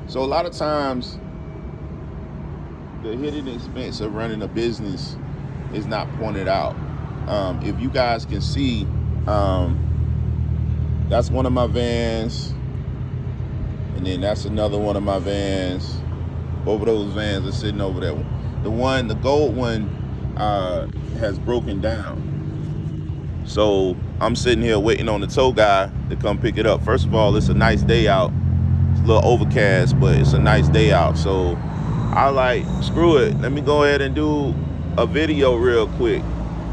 So a lot of times, the hidden expense of running a business is not pointed out. If you guys can see, that's one of my vans, and then that's another one of my vans. Both of those vans are sitting over there. The gold one, has broken down. So I'm sitting here waiting on the tow guy to come pick it up. First of all, it's a nice day out. It's a little overcast, but it's a nice day out. So I like, screw it. Let me go ahead and do a video real quick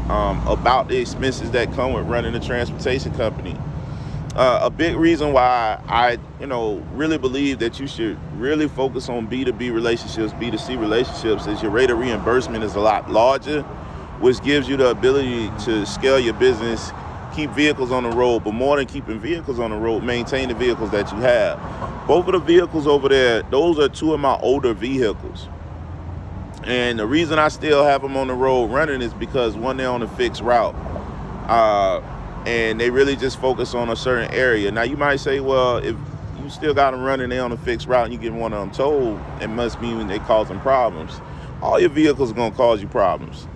about the expenses that come with running a transportation company. A big reason why I, really believe that you should really focus on B2B relationships, B2C relationships, is your rate of reimbursement is a lot larger, which gives you the ability to scale your business, keep vehicles on the road, but more than keeping vehicles on the road, maintain the vehicles that you have. Both of the vehicles over there, those are two of my older vehicles. And the reason I still have them on the road running is because, one, they're on a fixed route. And they really just focus on a certain area. Now, you might say, well, if you still got them running, they're on a fixed route, and you get one of them towed, it must mean they causing problems. All your vehicles are going to cause you problems.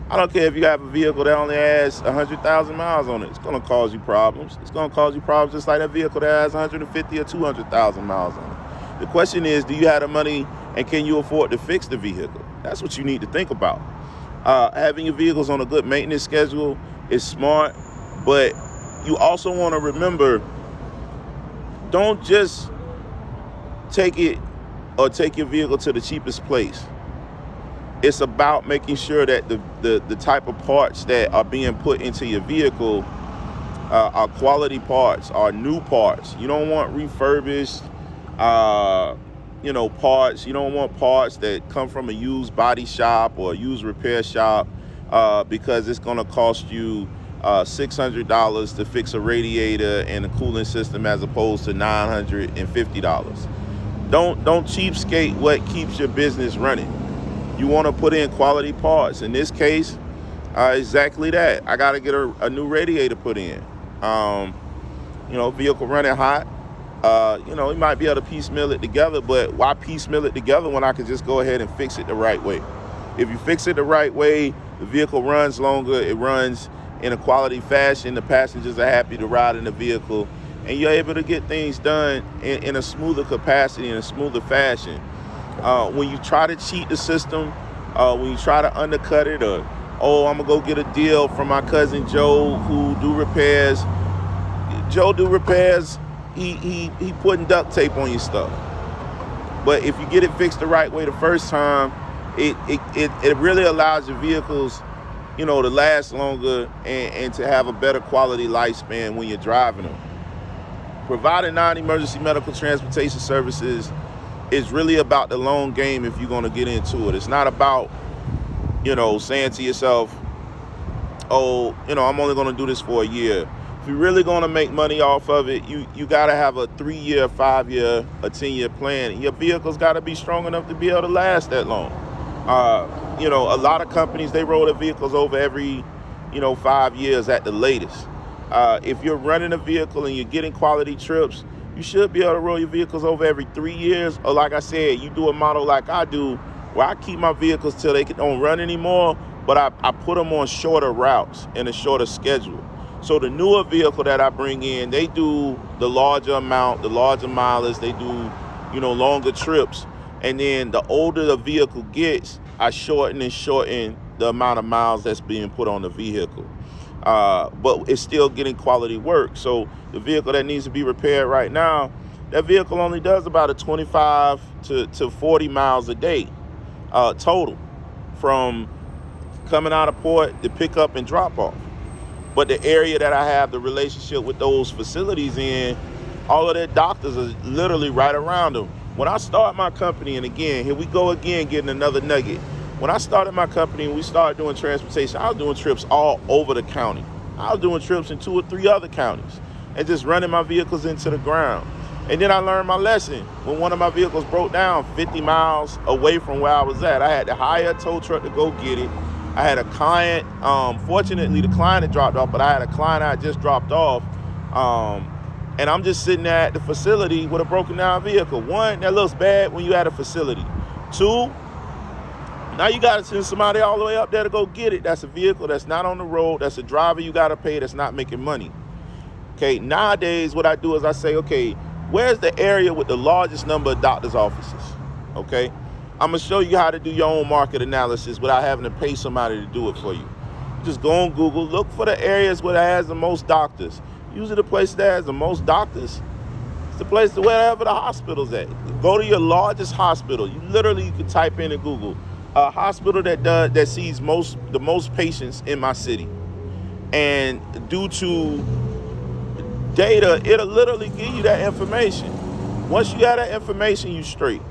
I don't care if you have a vehicle that only has 100,000 miles on it. It's going to cause you problems. It's going to cause you problems just like that vehicle that has 150 or 200,000 miles on it. The question is, do you have the money and can you afford to fix the vehicle? That's what you need to think about. Having your vehicles on a good maintenance schedule is smart, but you also want to remember, don't just take your vehicle to the cheapest place. It's about making sure that the type of parts that are being put into your vehicle are quality parts, are new parts. You don't want refurbished, parts. You don't want parts that come from a used body shop or a used repair shop, because it's going to cost you $600 to fix a radiator and a cooling system as opposed to $950. Don't cheapskate what keeps your business running. You want to put in quality parts. In this case, exactly that. I got to get a new radiator put in. Vehicle running hot. You might be able to piecemeal it together, but why piecemeal it together when I can just go ahead and fix it the right way? If you fix it the right way, the vehicle runs longer. It runs in a quality fashion. The passengers are happy to ride in the vehicle, and you're able to get things done in a smoother capacity, in a smoother fashion. When you try to cheat the system, when you try to undercut it, or, I'm gonna go get a deal from my cousin Joe who do repairs. Joe do repairs. He putting duct tape on your stuff. But if you get it fixed the right way the first time, it really allows your vehicles, to last longer and to have a better quality lifespan when you're driving them. Providing non-emergency medical transportation services is really about the long game if you're going to get into it. It's not about, saying to yourself, I'm only going to do this for a year. If you're really going to make money off of it, you got to have a 3-year, 5-year, a 10-year plan. Your vehicle's got to be strong enough to be able to last that long. A lot of companies, they roll their vehicles over every, 5 years at the latest. If you're running a vehicle and you're getting quality trips, you should be able to roll your vehicles over every 3 years. Or like I said, you do a model like I do, where I keep my vehicles till they don't run anymore, but I put them on shorter routes and a shorter schedule. So the newer vehicle that I bring in, they do the larger amount, the larger mileage, they do, longer trips. And then the older the vehicle gets, I shorten the amount of miles that's being put on the vehicle. But it's still getting quality work. So the vehicle that needs to be repaired right now, that vehicle only does about a 25 to 40 miles a day total, from coming out of port to pick up and drop off. But the area that I have the relationship with those facilities in, all of their doctors are literally right around them. When I start my company, and again, here we go again, getting another nugget. When I started my company and we started doing transportation, I was doing trips all over the county. I was doing trips in 2 or 3 other counties and just running my vehicles into the ground. And then I learned my lesson. When one of my vehicles broke down 50 miles away from where I was at, I had to hire a tow truck to go get it. I had a client, fortunately the client had dropped off, but I had a client I had just dropped off and I'm just sitting there at the facility with a broken down vehicle. One, that looks bad when you at a facility. Two, now you got to send somebody all the way up there to go get it. That's a vehicle that's not on the road. That's a driver you got to pay that's not making money. Okay, nowadays what I do is I say, okay, where's the area with the largest number of doctor's offices? Okay, I'm going to show you how to do your own market analysis without having to pay somebody to do it for you. Just go on Google, look for the areas where it has the most doctors. Usually the place that has the most doctors, it's the place wherever the hospital's at. Go to your largest hospital. You can type in Google, a hospital that sees the most patients in my city. And due to data, it'll literally give you that information. Once you have that information, you straight.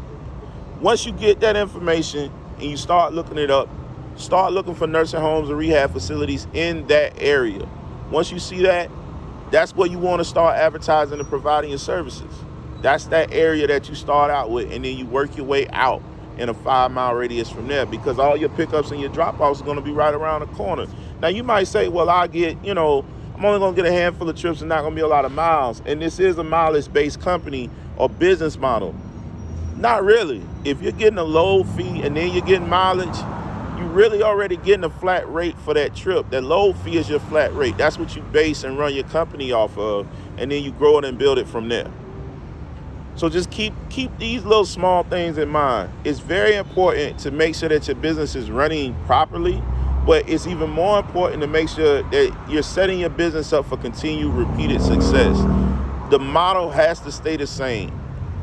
Once you get that information and you start looking it up, start looking for nursing homes and rehab facilities in that area. Once you see that, that's where you want to start advertising and providing your services. That's that area that you start out with, and then you work your way out in a 5-mile radius from there, because all your pickups and your drop-offs are going to be right around the corner. Now, you might say, well, I'm only going to get a handful of trips and not going to be a lot of miles. And this is a mileage-based company or business model. Not really. If you're getting a low fee and then you're getting mileage, you really already getting a flat rate for that trip. That low fee is your flat rate. That's what you base and run your company off of, and then you grow it and build it from there. So just keep these little small things in mind. It's very important to make sure that your business is running properly, but it's even more important to make sure that you're setting your business up for continued repeated success. The model has to stay the same.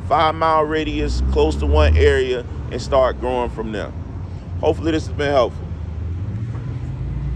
5-mile radius, close to one area, and start growing from there. Hopefully this has been helpful.